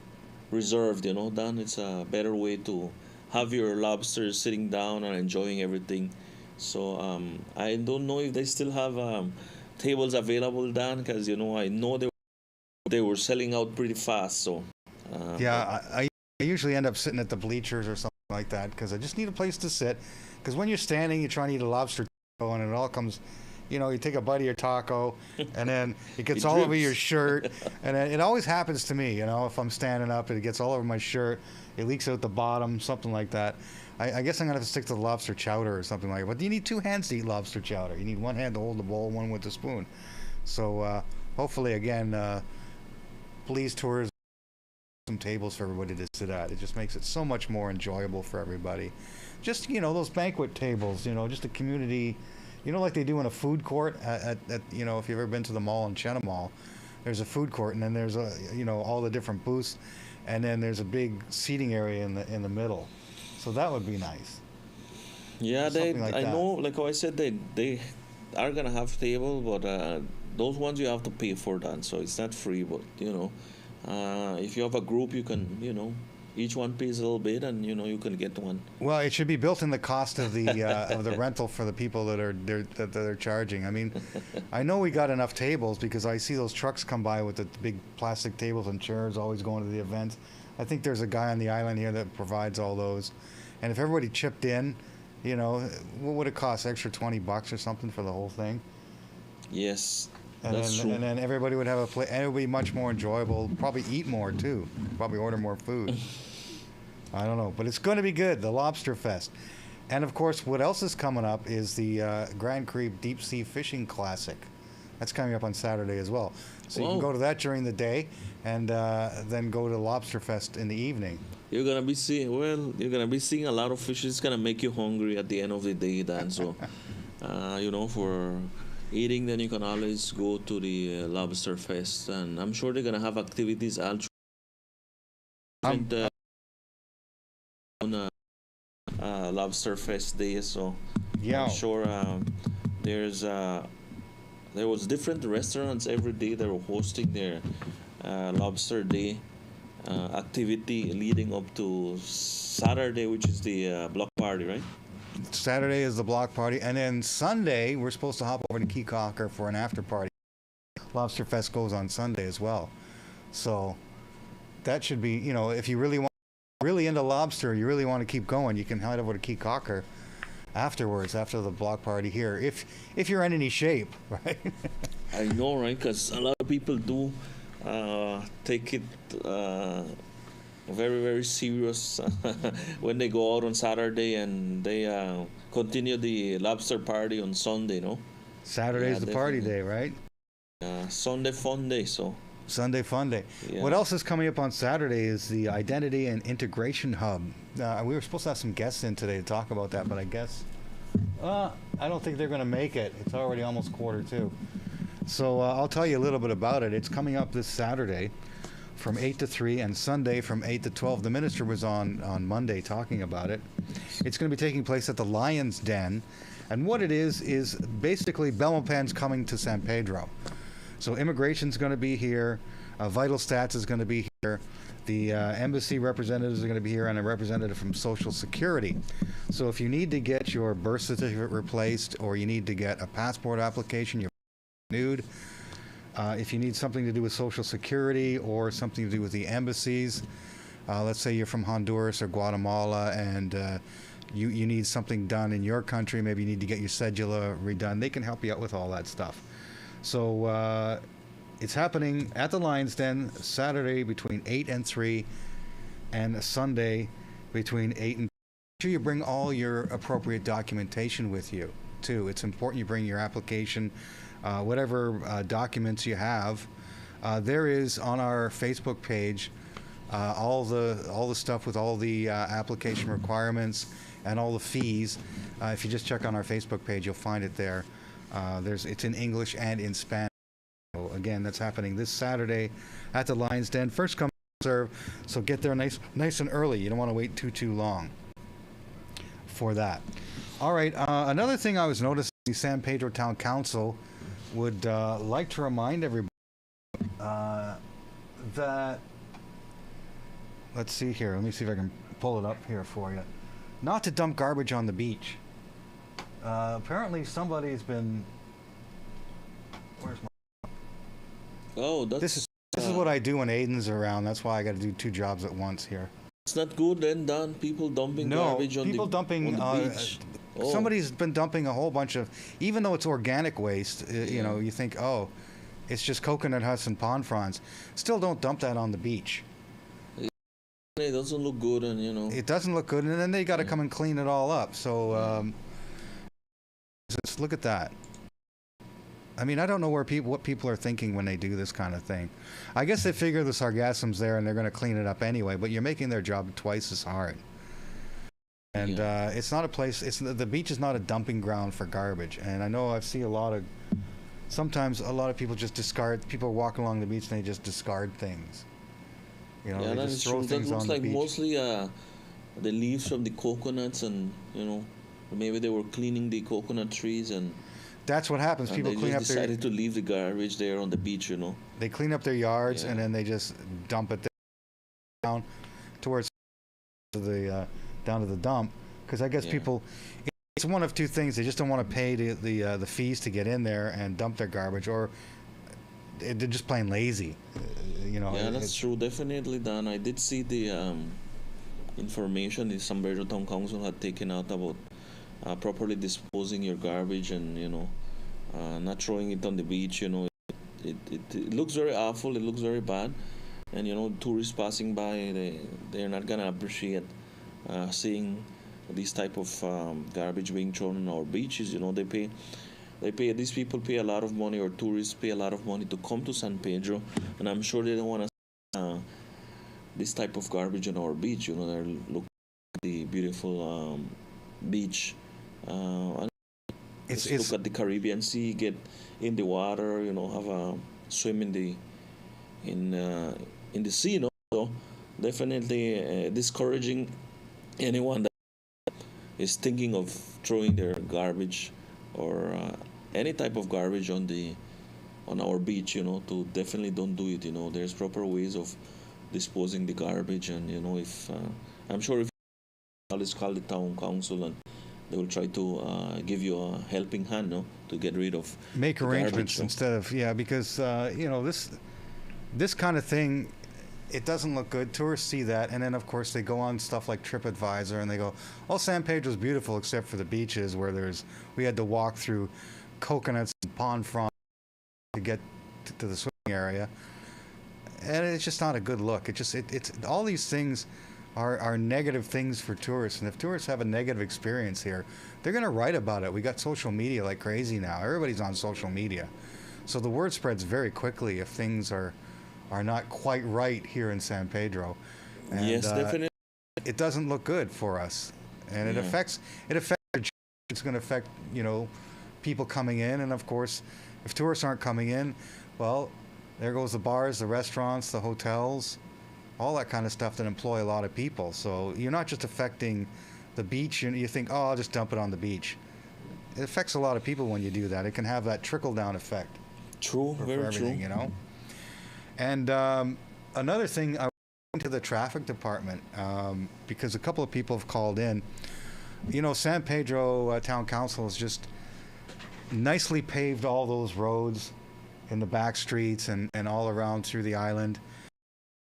reserved, Dan. It's a better way to have your lobster sitting down and enjoying everything. So I don't know if they still have tables available, Dan, because I know they were selling out pretty fast. So I usually end up sitting at the bleachers or something like that, because I just need a place to sit. Because when you're standing, you're trying to eat a lobster taco, and it all comes, you take a bite of your taco, and then it gets all over your shirt. And it always happens to me, if I'm standing up, it gets all over my shirt. It leaks out the bottom, something like that. I guess I'm going to have to stick to the lobster chowder or something like that. But you need two hands to eat lobster chowder. You need one hand to hold the bowl, one with the spoon. So hopefully, again, please tourism some tables for everybody to sit at. It just makes it so much more enjoyable for everybody. Just, those banquet tables, just a community, like they do in a food court at if you've ever been to the mall in Chena Mall, there's a food court, and then there's all the different booths, and then there's a big seating area in the middle. So that would be nice. Yeah, I know, like how I said, they are gonna have table, but those ones you have to pay for that, so it's not free. But if you have a group, you can each one pays a little bit, and you can get one. Well, it should be built in the cost of the rental for the people that they're charging. I mean, I know we got enough tables because I see those trucks come by with the big plastic tables and chairs always going to the events. I think there's a guy on the island here that provides all those, and if everybody chipped in, what would it cost? Extra $20 or something for the whole thing? Yes. That's true. And then everybody would have a plate, and it would be much more enjoyable. Probably eat more too. Probably order more food. I don't know, but it's going to be good. The Lobster Fest, and of course, what else is coming up is the Grand Creek Deep Sea Fishing Classic. That's coming up on Saturday as well. So you can go to that during the day, and then go to Lobster Fest in the evening. You're gonna be seeing a lot of fish. It's gonna make you hungry at the end of the day, Dan. So, for eating, then you can always go to the Lobster Fest, and I'm sure they're gonna have activities all through Lobster Fest day. So I'm sure there was different restaurants every day that were hosting their Lobster Day activity leading up to Saturday, which is the block party, right? Saturday is the block party, and then Sunday we're supposed to hop over to Key Cocker for an after party. Lobster Fest goes on Sunday as well, so that should be, you know, if you really into lobster, you really want to keep going, you can head over to Key Cocker afterwards, after the block party here, if you're in any shape, right? I know, right? Because a lot of people do take it very, very serious when they go out on Saturday and they continue the lobster party on Sunday, no? Saturday's the party day, right? Sunday fun day, so. Sunday fun day. Yeah. What else is coming up on Saturday is the Identity and Integration Hub. We were supposed to have some guests in today to talk about that, but I guess I don't think they're going to make it. It's already almost 1:45. So I'll tell you a little bit about it. It's coming up this Saturday from 8 to 3 and Sunday from 8 to 12. The minister was on Monday talking about it. It's going to be taking place at the Lion's Den. And what it is basically Belmopan's coming to San Pedro. So immigration's going to be here, Vital Stats is going to be here, the embassy representatives are going to be here, and a representative from Social Security. So if you need to get your birth certificate replaced, or you need to get a passport application, you're renewed, if you need something to do with Social Security or something to do with the embassies, let's say you're from Honduras or Guatemala and you need something done in your country, maybe you need to get your cedula redone, they can help you out with all that stuff. So it's happening at the Lion's Den Saturday between 8 and 3 and Sunday between 8 and 3. Make sure you bring all your appropriate documentation with you too. It's important you bring your application, whatever documents you have. There is on our Facebook page all the stuff with all the application requirements and all the fees. If you just check on our Facebook page, you'll find it there. It's in English and in Spanish. So again, that's happening this Saturday at the Lion's Den. First come, first serve. So get there nice and early. You don't want to wait too long for that. All right. Another thing I was noticing, the San Pedro Town Council would like to remind everybody that. Let's see here. Let me see if I can pull it up here for you. Not to dump garbage on the beach. Apparently somebody's been. Where's my? Oh, that's. This is what I do when Aiden's around. That's why I got to do 2 jobs at once here. It's not good then, Don. People dumping garbage on people dumping on the beach. Somebody's been dumping a whole bunch of, even though it's organic waste. You know, you think, oh, it's just coconut husks and pond fronds. Still, don't dump that on the beach. It doesn't look good, and you know. It doesn't look good, and then they got to come and clean it all up. So, just look at that. I mean, I don't know what people are thinking when they do this kind of thing. I guess they figure the sargassum's there and they're going to clean it up anyway. But you're making their job twice as hard. And it's not a place. The beach is not a dumping ground for garbage. And I know I've seen sometimes a lot of people just discard. People walk along the beach and they just discard things. You know, yeah, they just throw things on the beach. That looks like mostly the leaves from the coconuts, and you know, maybe they were cleaning the coconut trees, and that's what happens. People clean up their. They decided to leave the garbage there on the beach. You know, they clean up their yards and then they just dump it down towards down to the dump, because I guess people. It's one of 2 things. They just don't want to pay the fees to get in there and dump their garbage, or they're just plain lazy. You know. Yeah, that's true. Definitely, Dan. I did see the information the San Pedro Town Council had taken out about properly disposing your garbage, and you know, not throwing it on the beach. You know, it looks very awful. It looks very bad, and you know, tourists passing by, they're not gonna appreciate seeing these type of garbage being thrown on our beaches. You know, these people pay a lot of money, or tourists pay a lot of money to come to San Pedro, and I'm sure they don't want to see this type of garbage on our beach. You know, they're looking at the beautiful beach. Look at the Caribbean Sea, get in the water. You know, have a swim in the sea. You know, so definitely discouraging anyone that is thinking of throwing their garbage or any type of garbage on our beach, you know, to definitely don't do it. You know, there's proper ways of disposing the garbage, and you know, if I'm sure if let's call the town council and they will try to give you a helping hand, no, to get rid of make the arrangements garbage, no? instead of because this kind of thing, it doesn't look good. Tourists see that, and then of course they go on stuff like TripAdvisor and they go, "Oh, San Pedro's beautiful except for the beaches where we had to walk through coconuts and pond fronds to get to the swimming area," and it's just not a good look. It's all these things are negative things for tourists, and if tourists have a negative experience here, they're going to write about it. We got social media like crazy now. Everybody's on social media, so the word spreads very quickly if things are not quite right here in San Pedro. And, Yes, definitely. it doesn't look good for us, and it Yeah. affects it's going to affect people coming in, and of course if tourists aren't coming in, well, there goes the bars, the restaurants, the hotels, all that kind of stuff that employ a lot of people. So you're not just affecting the beach. You think, oh, I'll just dump it on the beach. It affects a lot of people when you do that. It can have that trickle down effect. True, for very everything, true. And another thing, I went to the traffic department because a couple of people have called in. San Pedro Town Council has just nicely paved all those roads in the back streets and all around through the island.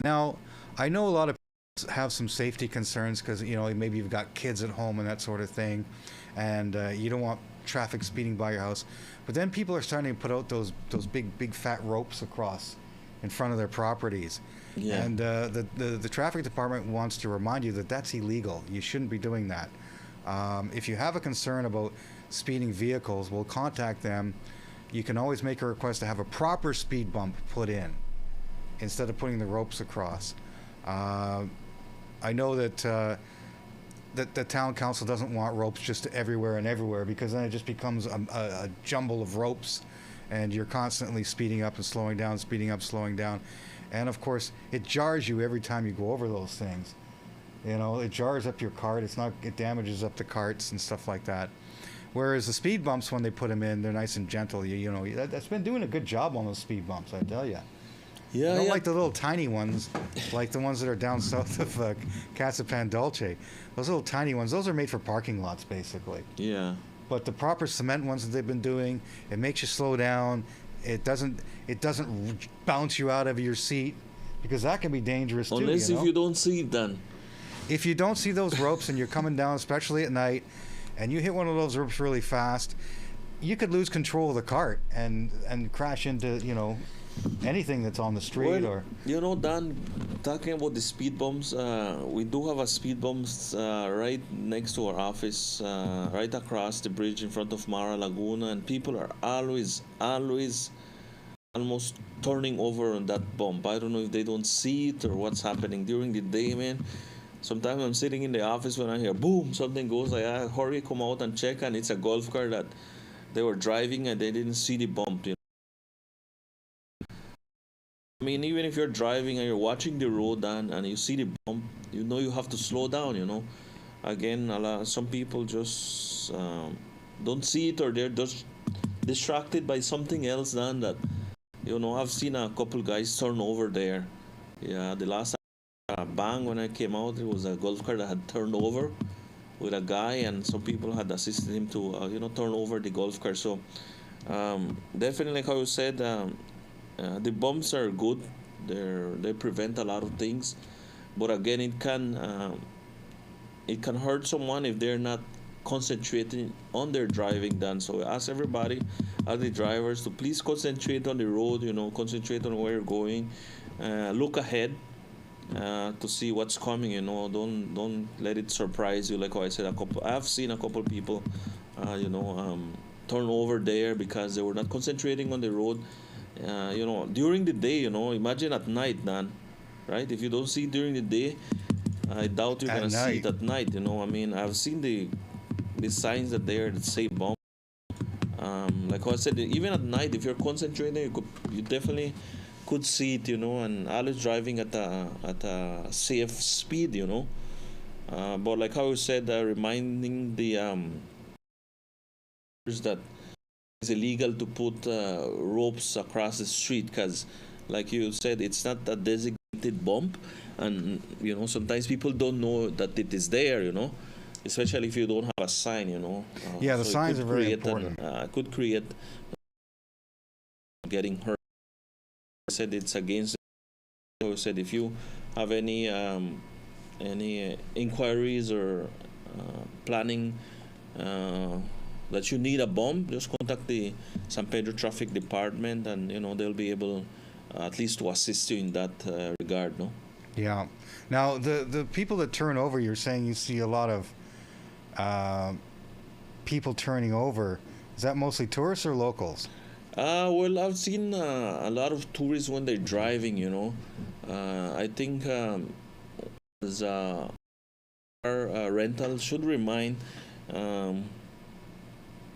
Now, I know a lot of people have some safety concerns because, maybe you've got kids at home and that sort of thing, and you don't want traffic speeding by your house. But then people are starting to put out those big fat ropes across in front of their properties. Yeah. And the traffic department wants to remind you that that's illegal. You shouldn't be doing that. If you have a concern about speeding vehicles, we'll contact them. You can always make a request to have a proper speed bump put in instead of putting the ropes across. I know that the town council doesn't want ropes just everywhere and everywhere, because then it just becomes a jumble of ropes, and you're constantly speeding up and slowing down, speeding up, slowing down. And of course, it jars you every time you go over those things. It jars up your cart. It damages up the carts and stuff like that. Whereas the speed bumps, when they put them in, they're nice and gentle. That's been doing a good job on those speed bumps, I tell you. Yeah, I don't like the little tiny ones, like the ones that are down south of Casapan Dulce. Those little tiny ones, those are made for parking lots, basically. Yeah. But the proper cement ones that they've been doing, it makes you slow down. It doesn't bounce you out of your seat, because that can be dangerous too. Unless if you don't see it, then. If you don't see those ropes and you're coming down, especially at night, and you hit one of those ropes really fast, you could lose control of the cart and crash into anything that's on the street. Dan, talking about the speed bumps, we do have a speed bumps right next to our office, right across the bridge in front of Mara Laguna, and people are always almost turning over on that bump. I don't know if they don't see it or what's happening during the day, man. Sometimes I'm sitting in the office, when I hear boom, something goes, I hurry, come out and check, and it's a golf cart that they were driving and they didn't see the bump. I mean, even if you're driving and you're watching the road and you see the bump, you have to slow down. Again, some people just don't see it, or they're just distracted by something else. Then that, I've seen a couple guys turn over there. Yeah, the last bang when I came out, it was a golf cart that had turned over with a guy, and some people had assisted him to turn over the golf cart. So definitely, like how you said, the bumps are good. They prevent a lot of things, but again, it can hurt someone if they're not concentrating on their driving. Done. So I ask everybody, the drivers, to please concentrate on the road. Concentrate on where you're going. Look ahead. To see what's coming, don't let it surprise you. Like how I said, I've seen a couple people, turn over there because they were not concentrating on the road. During the day, imagine at night, Dan, right? If you don't see it during the day, I doubt you're gonna see it at night. I've seen the signs that say bump. Like how I said, even at night, if you're concentrating, you definitely could see it, and always driving at a safe speed, but like how you said, reminding the that it's illegal to put ropes across the street, because like you said, it's not a designated bump, and sometimes people don't know that it is there, especially if you don't have a sign, you know. Yeah, the so it signs could are very create important. Could create getting hurt. I said it's against. So I said if you have any inquiries or planning that you need a bomb, just contact the San Pedro Traffic Department, and you know they'll be able at least to assist you in that regard. No. Yeah. Now, the people that turn over, you're saying you see a lot of people turning over. Is that mostly tourists or locals? Well, I've seen a lot of tourists when they're driving, you know. I think as, our rental should remind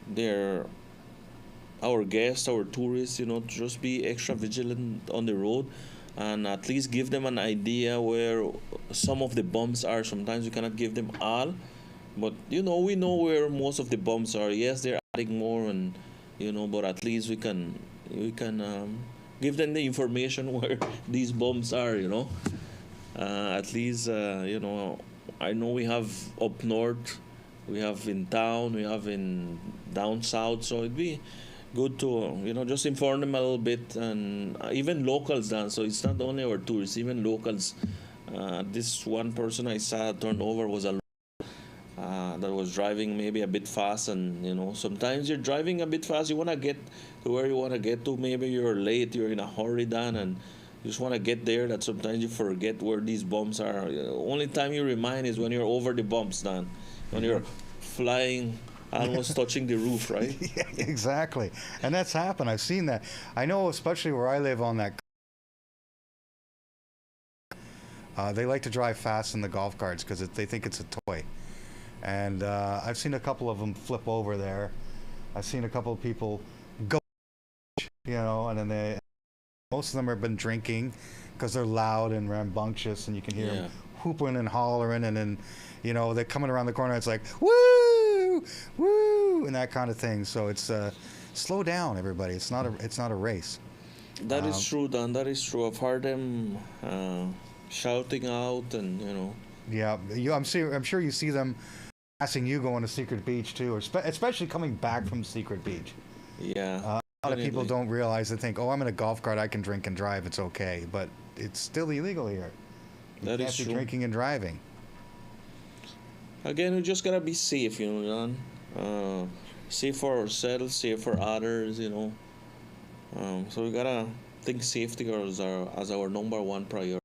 their our guests, our tourists, you know, to just be extra vigilant on the road, and at least give them an idea where some of the bumps are. Sometimes you cannot give them all, but you know, we know where most of the bumps are. Yes, they're adding more, and you know, but at least we can give them the information where these bumps are. You know, at least you know, I know we have up north, we have in town, we have in down south, so it'd be good to you know just inform them a little bit, and even locals then. So it's not only our tourists, even locals. This one person I saw turned over was a that was driving maybe a bit fast, and you know sometimes you're driving a bit fast, you want to get to where you want to get to, maybe you're late, you're in a hurry Dan, and you just want to get there, that sometimes you forget where these bumps are. Only time you remind is when you're over the bumps Dan, when you're flying almost touching the roof, right? Yeah, exactly. And that's happened. I've seen that. I know, especially where I live on that. They like to drive fast in the golf carts because they think it's a toy. And I've seen a couple of them flip over there. I've seen a couple of people go, you know, and then most of them have been drinking because they're loud and rambunctious, and you can hear them whooping and hollering, and then, you know, they're coming around the corner. It's like, woo, woo, and that kind of thing. So it's slow down, everybody. It's not a race. That is true, Dan. That is true. I've heard them shouting out, and you know. Yeah, I'm sure you see them passing you going to Secret Beach too, or especially coming back from Secret Beach. Yeah. A lot of people don't realize. They think, oh, I'm in a golf cart, I can drink and drive, it's okay. But it's still illegal here. You can't be drinking and driving. Again, we just gotta be safe, you know, John. Safe for ourselves, safe for others, you know. So we gotta think safety as our number one priority.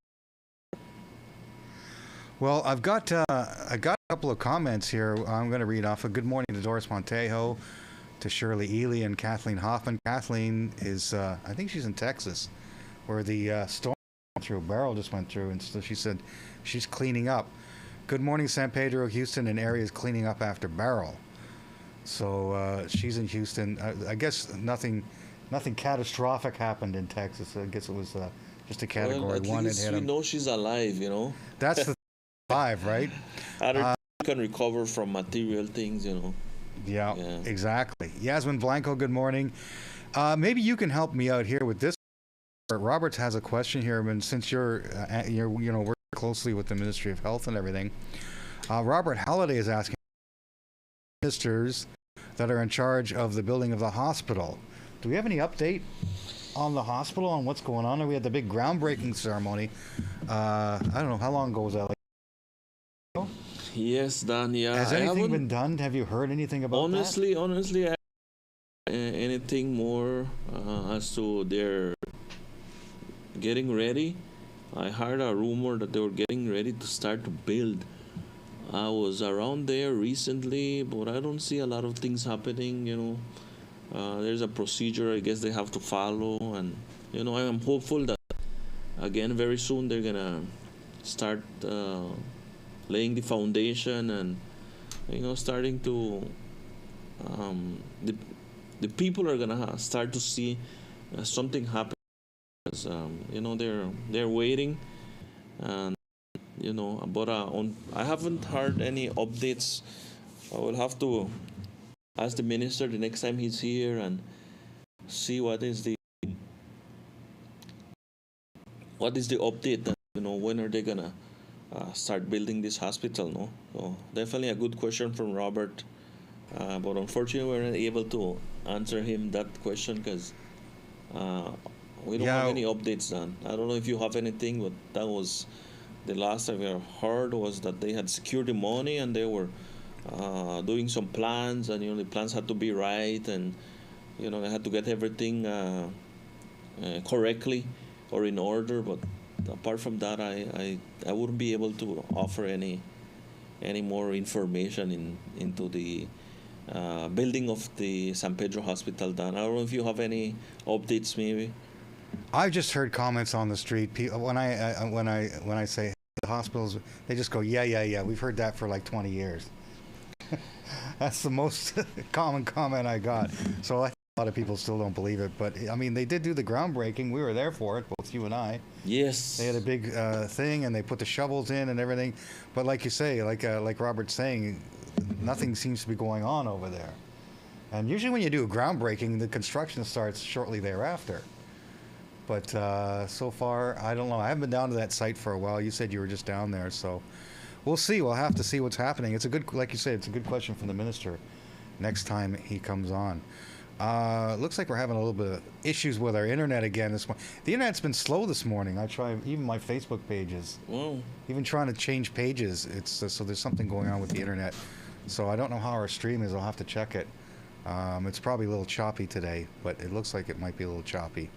Well, I got a couple of comments here. I'm going to read off. A good morning to Doris Montejo, to Shirley Ely and Kathleen Hoffman. Kathleen is, I think she's in Texas, where the storm went through, Beryl just went through, and so she said she's cleaning up. Good morning, San Pedro, Houston, and areas cleaning up after Beryl. So she's in Houston. I guess nothing catastrophic happened in Texas. I guess it was just a category one. At least we know she's alive, you know. That's the alive, right? Other people can recover from material things, you know. Yeah, exactly. Yasmin Blanco, good morning. Maybe you can help me out here with this. Roberts has a question here, and since you're you know, working closely with the Ministry of Health and everything, Robert Halliday is asking ministers that are in charge of the building of the hospital. Do we have any update on the hospital, on what's going on? We had the big groundbreaking ceremony. I don't know, how long ago was that? Like, yes, Dan. Yeah. Has anything been done? Have you heard anything about honestly, I anything more as to their getting ready. I heard a rumor that they were getting ready to start to build. I was around there recently, but I don't see a lot of things happening, you know. There's a procedure I guess they have to follow, and you know, I am hopeful that again very soon they're gonna start laying the foundation, and you know, starting to the people are gonna start to see something happen, because you know, they're waiting, and you know, but I haven't heard any updates. I will have to ask the minister the next time he's here and see what is the update. You know, when are they gonna start building this hospital. No, so definitely a good question from Robert, but unfortunately we're not able to answer him that question because we don't have any updates done. I don't know if you have anything, but that was the last I heard was that they had secured the money and they were doing some plans, and the plans had to be right, and they had to get everything correctly or in order. But apart from that, I wouldn't be able to offer any more information into the building of the San Pedro Hospital done. I don't know if you have any updates, maybe. I've just heard comments on the street. When I say the hospitals, they just go, yeah. We've heard that for like 20 years. That's the most common comment I got. So I think a lot of people still don't believe it. But I mean, they did do the groundbreaking. We were there for it, both you and I. Yes. They had a big thing, and they put the shovels in and everything. But like you say, like Robert's saying, nothing seems to be going on over there. And usually when you do a groundbreaking, the construction starts shortly thereafter. But so far, I don't know. I haven't been down to that site for a while. You said you were just down there, so we'll see. We'll have to see what's happening. It's a good, like you said, it's a good question from the minister next time he comes on. Looks like we're having a little bit of issues with our internet again this morning. The internet's been slow this morning. I try even my Facebook pages. Whoa. Even trying to change pages, it's so there's something going on with the internet. So I don't know how our stream is. I'll have to check it. It's probably a little choppy today, but it looks like it might be a little choppy.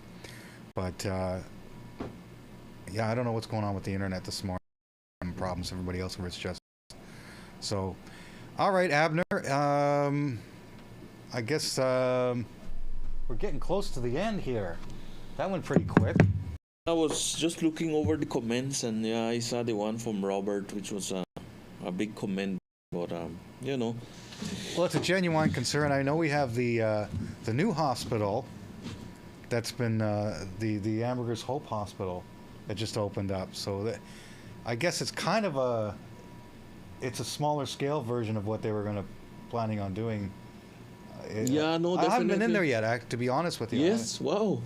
But yeah, I don't know what's going on with the internet this morning. Problems, everybody else, or it's just so. All right, Abner. I guess we're getting close to the end here. That went pretty quick. I was just looking over the comments, and yeah, I saw the one from Robert, which was a big comment. But well, it's a genuine concern. I know we have the new hospital. That's been the Hamburger's Hope Hospital that just opened up. So I guess it's kind of it's a smaller scale version of what they were planning on doing. Yeah, no, definitely. I haven't been in there yet, to be honest with you. Yes, wow.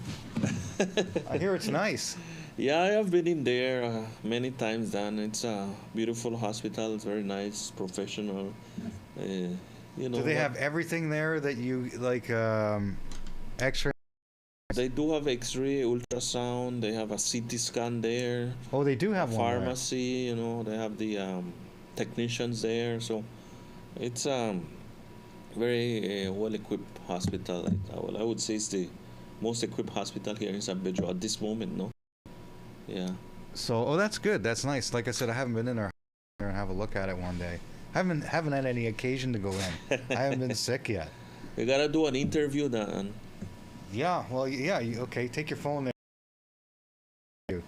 I hear it's nice. Yeah, I have been in there many times, Dan. It's a beautiful hospital. It's very nice, professional. Do they have everything there that you like? X-ray. They do have X-ray, ultrasound. They have a CT scan there. Oh, they do have one. Pharmacy. They have the technicians there. So it's very well-equipped hospital. I would say it's the most equipped hospital here in San Pedro at this moment. No. Yeah. So, that's good. That's nice. Like I said, I haven't been in there and have a look at it one day. Haven't had any occasion to go in. I haven't been sick yet. We gotta do an interview, Dan. Yeah, well, yeah, okay, take your phone there.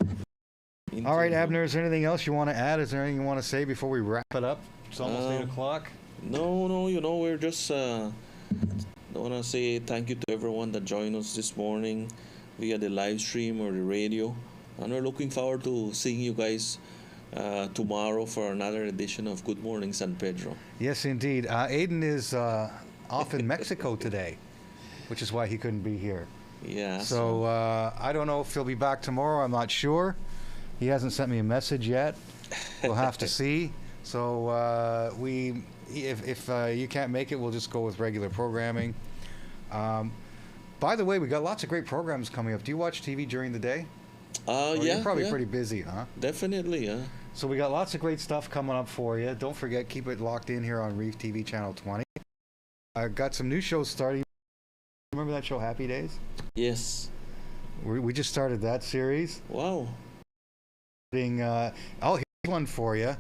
All right, Abner, is there anything else you want to add? Is there anything you want to say before we wrap it up? It's almost 8 o'clock. No, we're just I want to say thank you to everyone that joined us this morning via the live stream or the radio. And we're looking forward to seeing you guys tomorrow for another edition of Good Morning San Pedro. Yes, indeed. Aiden is off in Mexico today, which is why he couldn't be here. Yeah. So I don't know if he'll be back tomorrow. I'm not sure. He hasn't sent me a message yet. We'll have to see. So if you can't make it, we'll just go with regular programming. By the way, we got lots of great programs coming up. Do you watch TV during the day? Yeah. You're probably pretty busy, huh? Definitely, yeah. So we got lots of great stuff coming up for you. Don't forget, keep it locked in here on Reef TV Channel 20. I got some new shows starting. Remember that show, Happy Days? Yes. We just started that series. Wow. Here's one for you.